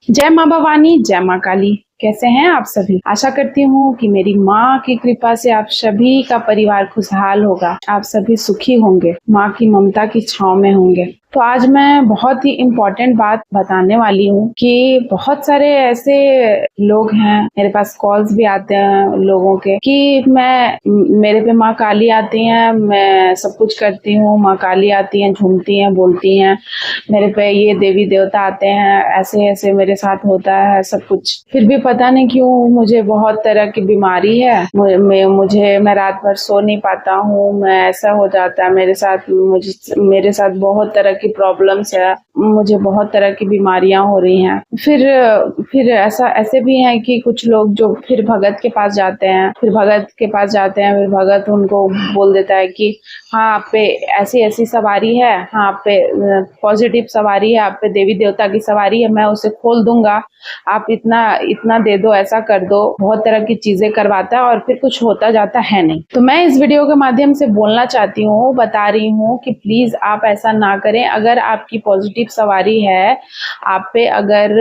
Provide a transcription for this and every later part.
जय माँ भवानी, जय माँ काली। कैसे हैं आप सभी? आशा करती हूँ कि मेरी माँ की कृपा से आप सभी का परिवार खुशहाल होगा, आप सभी सुखी होंगे, माँ की ममता की छांव में होंगे। तो आज मैं बहुत ही इम्पोर्टेंट बात बताने वाली हूँ कि बहुत सारे ऐसे लोग हैं, मेरे पास कॉल्स भी आते हैं लोगों के कि मेरे पे माँ काली आती हैं, मैं सब कुछ करती हूँ, माँ काली आती हैं, झूमती हैं, बोलती हैं, मेरे पे ये देवी देवता आते हैं, ऐसे ऐसे मेरे साथ होता है सब कुछ। फिर भी पता नहीं क्यों मुझे बहुत तरह की बीमारी है, मैं रात भर सो नहीं पाता हूँ, मैं ऐसा हो जाता है मेरे साथ बहुत तरह की प्रॉब्लम्स है, मुझे बहुत तरह की बीमारियां हो रही हैं। फिर ऐसे भी हैं कि कुछ लोग जो फिर भगत के पास जाते हैं, फिर भगत उनको बोल देता है कि हाँ आप पे ऐसी ऐसी सवारी है, हाँ आप पे पॉजिटिव सवारी है, आप पे देवी देवता की सवारी है, मैं उसे खोल दूंगा, आप इतना इतना दे दो, ऐसा कर दो, बहुत तरह की चीजें करवाता है और फिर कुछ होता जाता है नहीं। तो मैं इस वीडियो के माध्यम से बोलना चाहती हूँ, बता रही हूँ कि प्लीज आप ऐसा ना करें। अगर आपकी पॉजिटिव सवारी है, आप पे अगर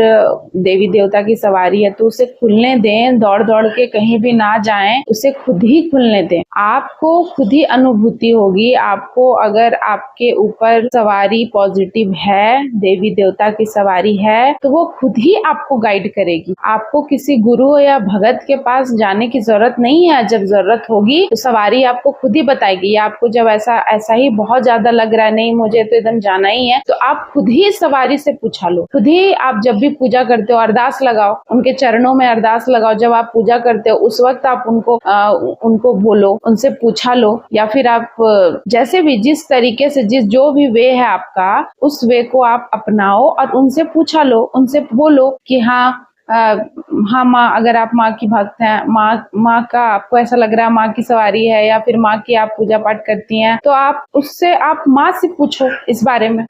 देवी देवता की सवारी है, तो उसे खुलने दें, दौड़ दौड़ के कहीं भी ना जाएं, उसे खुद ही खुलने दें। आपको खुद ही अनुभूति होगी। आपको अगर आपके ऊपर सवारी पॉजिटिव है, देवी देवता की सवारी है, तो वो खुद ही आपको गाइड करेगी। आपको किसी गुरु या भगत के पास जाने की जरूरत नहीं है। जब जरूरत होगी तो सवारी आपको खुद ही बताएगी। या आपको जब ऐसा ही बहुत ज्यादा लग रहा है, नहीं मुझे तो एकदम जाना ही है, तो आप खुद ही सवारी से पूछा लो। खुद ही आप जब भी पूजा करते हो अरदास लगाओ, उनके चरणों में अरदास लगाओ। जब आप पूजा करते हो उस वक्त आप उनको बोलो, उनसे पूछा लो। या फिर आप जैसे भी जिस तरीके से जो भी वे है आपका, उस वे को आप अपनाओ और उनसे पूछा लो, उनसे बोलो कि हाँ हाँ माँ, अगर आप माँ की भक्त हैं, माँ का आपको ऐसा लग रहा है माँ की सवारी है, या फिर माँ की आप पूजा पाठ करती हैं, तो आप माँ से पूछो इस बारे में।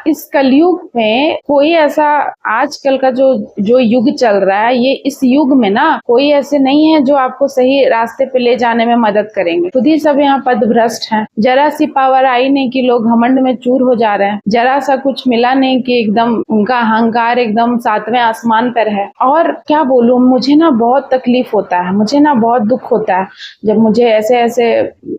इस कलयुग में कोई ऐसा, आजकल का जो युग चल रहा है, ये इस युग में ना कोई ऐसे नहीं है जो आपको सही रास्ते पे ले जाने में मदद करेंगे। खुद ही सब यहाँ पदभ्रष्ट हैं। जरा सी पावर आई नहीं कि लोग घमंड में चूर हो जा रहे हैं, जरा सा कुछ मिला नहीं कि एकदम उनका अहंकार एकदम 7वें आसमान पर है। और क्या बोलूं, मुझे ना बहुत तकलीफ होता है, मुझे ना बहुत दुख होता है जब मुझे ऐसे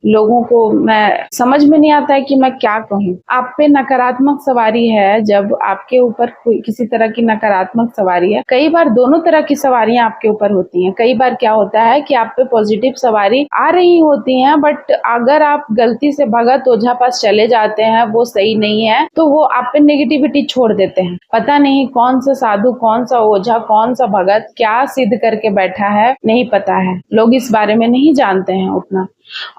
लोगों को, मैं समझ में नहीं आता है कि मैं क्या कहूँ। आप पे नकारात्मक सवारी है, जब आपके ऊपर किसी तरह की नकारात्मक सवारी है, कई बार दोनों तरह की सवारियां आपके ऊपर होती हैं। कई बार क्या होता है कि आप पे पॉजिटिव सवारी आ रही होती है, बट अगर आप गलती से भगत ओझा पास चले जाते हैं, वो सही नहीं है, तो वो आप पे नेगेटिविटी छोड़ देते हैं। पता नहीं कौन सा साधु, कौन सा ओझा, कौन सा भगत क्या सिद्ध करके बैठा है, नहीं पता है। लोग इस बारे में नहीं जानते हैं उतना,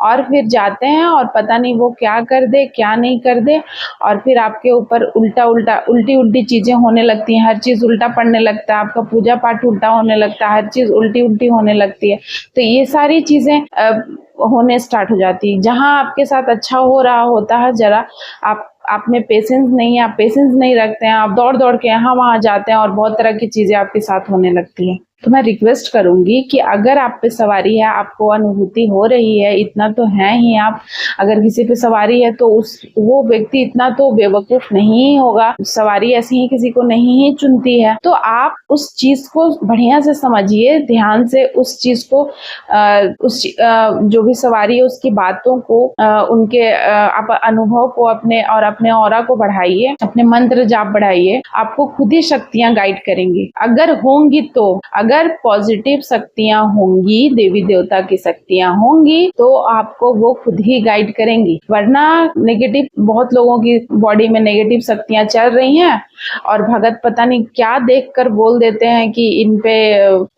और फिर जाते हैं और पता नहीं वो क्या कर दे, क्या नहीं कर दे, और फिर आपके ऊपर उल्टी चीजें होने लगती हैं। हर चीज उल्टा पड़ने लगता है, आपका पूजा पाठ उल्टा होने लगता है, हर चीज उल्टी होने लगती है। तो ये सारी चीजें होने स्टार्ट हो जाती है। जहां आपके साथ अच्छा हो रहा होता है, जरा आप में पेशेंस नहीं है, आप पेशेंस नहीं रखते हैं, आप दौड़ दौड़ के यहाँ वहां जाते हैं और बहुत तरह की चीजें आपके साथ होने लगती हैं। तो मैं रिक्वेस्ट करूंगी कि अगर आप पे सवारी है, आपको अनुभूति हो रही है, इतना तो है ही आप, अगर किसी पे सवारी है तो वो व्यक्ति इतना तो बेवकूफ नहीं होगा। सवारी ऐसी ही किसी को नहीं ही चुनती है। तो आप उस चीज को बढ़िया से समझिए, ध्यान से उस चीज को, जो भी सवारी है उसकी बातों को, उनके आप अनुभव को अपने ऑरा को बढ़ाइए, अपने मंत्र जाप बढ़ाइए। आपको खुद ही शक्तियां गाइड करेंगी, अगर होंगी तो। अगर पॉजिटिव शक्तियां होंगी, देवी देवता की शक्तियां होंगी, तो आपको वो खुद ही गाइड करेंगी। वरना नेगेटिव, बहुत लोगों की बॉडी में नेगेटिव शक्तियां चल रही हैं और भगत पता नहीं क्या देखकर बोल देते हैं कि इन पे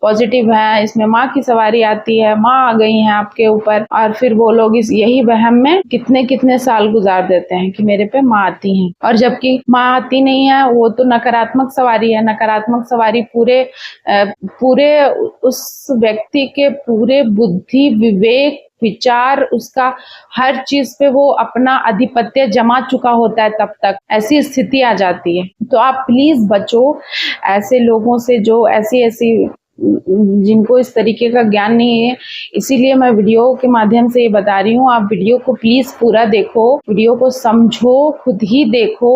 पॉजिटिव है, इसमें माँ की सवारी आती है, माँ आ गई है आपके ऊपर, और फिर वो लोग यही वहम में कितने साल गुजार देते हैं कि मेरे पे माँ आती है, और जबकि माँ आती नहीं है। वो तो नकारात्मक सवारी है। नकारात्मक सवारी पूरे उस व्यक्ति के पूरे बुद्धि, विवेक, विचार, उसका हर चीज पे वो अपना आधिपत्य जमा चुका होता है, तब तक ऐसी स्थिति आ जाती है। तो आप प्लीज बचो ऐसे लोगों से जो ऐसी जिनको इस तरीके का ज्ञान नहीं है। इसीलिए मैं वीडियो के माध्यम से ये बता रही हूँ। आप वीडियो को प्लीज पूरा देखो, वीडियो को समझो, खुद ही देखो।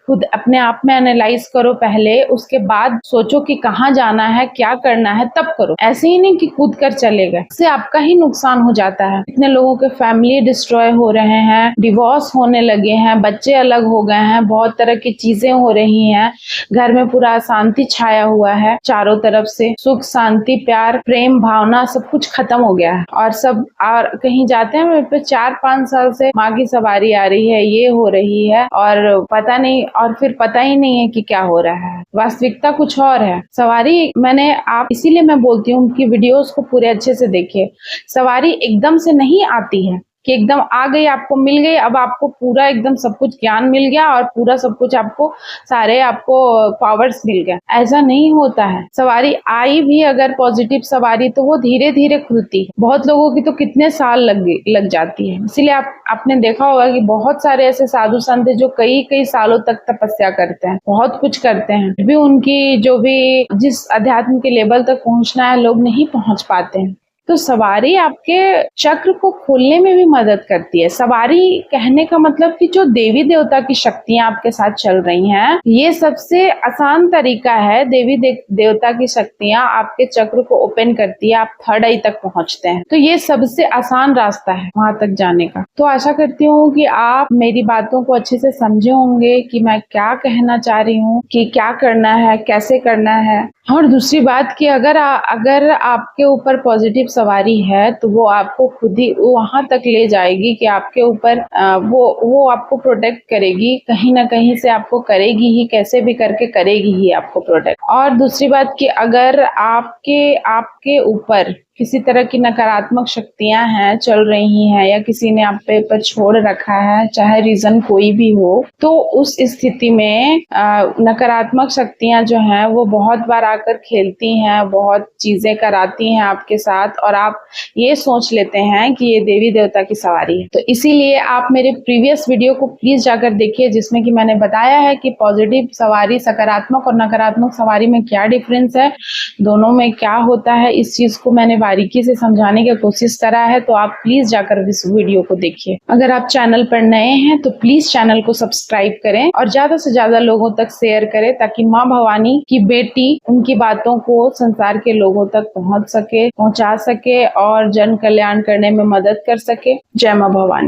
खुद अपने आप में एनालाइज करो पहले, उसके बाद सोचो कि कहाँ जाना है, क्या करना है, तब करो। ऐसे ही नहीं कि कूद कर चले गए, इससे आपका ही नुकसान हो जाता है। इतने लोगों के फैमिली डिस्ट्रॉय हो रहे हैं, डिवोर्स होने लगे हैं, बच्चे अलग हो गए हैं, बहुत तरह की चीजें हो रही हैं, घर में पूरा अशांति छाया हुआ है, चारों तरफ से सुख शांति प्यार प्रेम भावना सब कुछ खत्म हो गया है। और सब और कहीं जाते हैं, मेरे पे 4-5 साल से माँ की सवारी आ रही है, ये हो रही है, और पता नहीं, और फिर पता ही नहीं है कि क्या हो रहा है, वास्तविकता कुछ और है। सवारी मैंने आप इसीलिए मैं बोलती हूँ कि वीडियोस को पूरे अच्छे से देखिए। सवारी एकदम से नहीं आती है कि एकदम आ गई, आपको मिल गई, अब आपको पूरा एकदम सब कुछ ज्ञान मिल गया और पूरा सब कुछ आपको सारे आपको पावर्स मिल गए। ऐसा नहीं होता है। सवारी आई भी अगर पॉजिटिव सवारी तो वो धीरे धीरे खुलती है। बहुत लोगों की तो कितने साल लग जाती है। इसीलिए आपने देखा होगा कि बहुत सारे ऐसे साधु संत जो कई सालों तक तपस्या करते हैं, बहुत कुछ करते हैं, भी उनकी जो भी जिस अध्यात्म के लेवल तक पहुंचना है लोग नहीं पहुंच पाते हैं। तो सवारी आपके चक्र को खोलने में भी मदद करती है। सवारी कहने का मतलब कि जो देवी देवता की शक्तियां आपके साथ चल रही हैं, ये सबसे आसान तरीका है। देवी देवता की शक्तियां आपके चक्र को ओपन करती है, आप थर्ड आई तक पहुंचते हैं। तो ये सबसे आसान रास्ता है वहां तक जाने का। तो आशा करती हूँ कि आप मेरी बातों को अच्छे से समझे होंगे कि मैं क्या कहना चाह रही हूँ, कि क्या करना है, कैसे करना है। और दूसरी बात कि अगर आपके ऊपर पॉजिटिव सवारी है तो वो आपको खुद ही वहां तक ले जाएगी कि आपके ऊपर वो आपको प्रोटेक्ट करेगी, कहीं ना कहीं से आपको करेगी ही, कैसे भी करके करेगी ही आपको प्रोटेक्ट। और दूसरी बात कि अगर आपके ऊपर किसी तरह की नकारात्मक शक्तियां हैं, चल रही हैं, या किसी ने आप पे ऊपर छोड़ रखा है, चाहे रीजन कोई भी हो, तो उस स्थिति में नकारात्मक शक्तियां जो हैं वो बहुत बार आकर खेलती हैं, बहुत चीजें कराती हैं आपके साथ, और आप ये सोच लेते हैं कि ये देवी देवता की सवारी है। तो इसीलिए आप मेरे प्रीवियस वीडियो को प्लीज जाकर देखिए, जिसमें कि मैंने बताया है कि पॉजिटिव सवारी, सकारात्मक और नकारात्मक सवारी में क्या डिफरेंस है, दोनों में क्या होता है। इस चीज को मैंने बारीकी से समझाने की कोशिश करा है, तो आप प्लीज जाकर इस वीडियो को देखिए। अगर आप चैनल पर नए हैं तो प्लीज चैनल को सब्सक्राइब करें और ज्यादा से ज्यादा लोगों तक शेयर करें, ताकि माँ भवानी की बेटी उनकी बातों को संसार के लोगों तक पहुंचा सके और जन कल्याण करने में मदद कर सके। जय माँ भवानी।